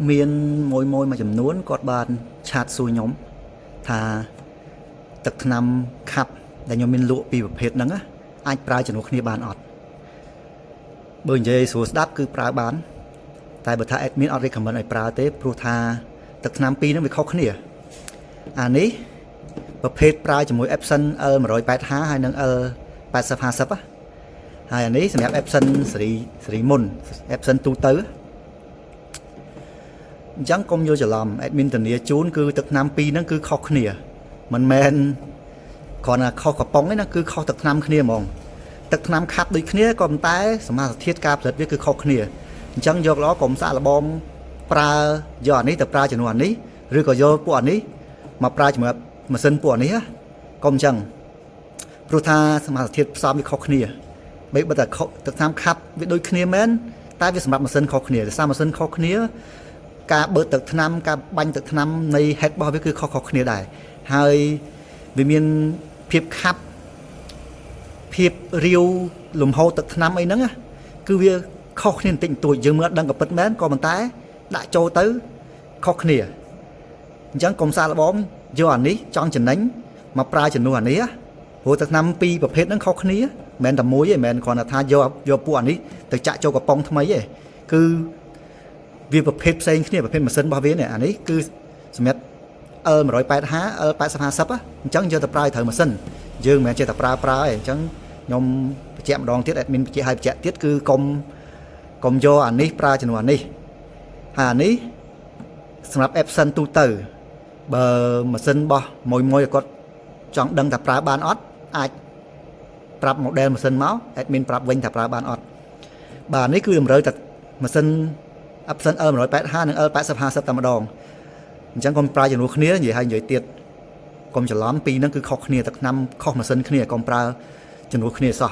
miền môi mà chấm nón cọt bàn chát xuôi nhóm thà tập nằm khắp để nhóm miền lụa bị hết nắng á anh prai chấm nón kia bàn ọt bởi vậy số đáp cứ prai bán tại bậc thang admin ở đây comment ai prai tế pro tha tập nằm pi nó bị khó khăn nè anh ấyประเภทปลายจมูก Epson 185ហើយនឹង 8050 ហើយអានេះសម្រាប់ Epson សេរីមុន Epson ទូទៅអញ្ចឹងកុំយកច្រឡំ admin ធានាជូនគឺទឹកថ្នាំពីរហ្នឹងគឺខុសគ្នាមិនមែនគ្រាន់តែខុសកំប៉ុងទេណាគឺខុសទឹកថ្នាំគ្នាហ្មងទឹកថ្នាំខាប់ដូចគ្នាក៏ប៉ុន្តែសមាសធាតុការផលិតវាគឺខុសគ្នាអញ្ចឹងយកល្អកុំសាកល្បងប្រើយកអានេះទៅប្រើជំនួសអានេះឬក៏យកពួកអានេះមកប្រើជាមួយម៉ាស៊ីនពួកនេះកុំអញ្ចឹងព្រោះថាសមាសធាតុផ្សំវាខុសគ្នាបីបើតែទឹកថ្នាំខាប់វាដូចគ្នាមែនតែវាសម្រាប់ម៉ាស៊ីនខុសគ្នាដោយសារម៉ាស៊ីនខុសគ្នាការបើកទឹកថ្នាំការបាញ់ទឹកថ្នាំនៃ head របស់វាគឺខុសគ្នាដែរហើយវាមានភាពខាប់ភាពរាវលំហូរទឹកថ្នាំអីហ្នឹងគឺវាខុសគ្នាបន្តិចបន្តួចយើងមើលដឹងក៏ពិតមែនក៏ប៉ុន្តែដាក់ចូលទៅខុសគ្នាអញ្ចឹងកុំសាកល្បងយកអានេះចង់ចំណេញមកប្រើជំនួសអានេះព្រោះទឹកថ្នាំពីរប្រភេទហ្នឹងខុសគ្នាមិនមែនតែមួយទេមិនមែនគ្រាន់តែថាយកពួកអានេះទៅចាក់ចូលកំប៉ុងថ្មីទេគឺវាប្រភេទផ្សេងគ្នាប្រភេទម៉ាស៊ីនរបស់វានេះអានេះគឺសម្រាប់ L185 L8050 អញ្ចឹងយកទៅប្រើត្រូវម៉ាស៊ីនយើងមិនមែនចេះតែប្រើទេអញ្ចឹងខ្ញុំបញ្ជាក់ម្ដងទៀត admin បញ្ជាក់ឲ្យបញ្ជាក់ទៀតគឺកុំយកអានេះប្រើជំនួសអានេះហើយអានេះសម្រាប់ Epson ទូទៅបើម៉ាស៊ីនរបស់មួយគាត់ចង់ដឹងថាប្រើបានអត់អាចប្រាប់ model ម៉ាស៊ីនមក admin ប្រាប់វិញថាប្រើបានអត់បាទនេះគឺតម្រូវតែម៉ាស៊ីន Epson L185 និង L8050 តែម្ដងអញ្ចឹងកុំប្រើជំនួសគ្នានិយាយឲ្យនិយាយទៀតកុំច្រឡំពីរហ្នឹងគឺខុសគ្នាទឹកថ្នាំខុសម៉ាស៊ីនគ្នាកុំប្រើជំនួសគ្នាសោះ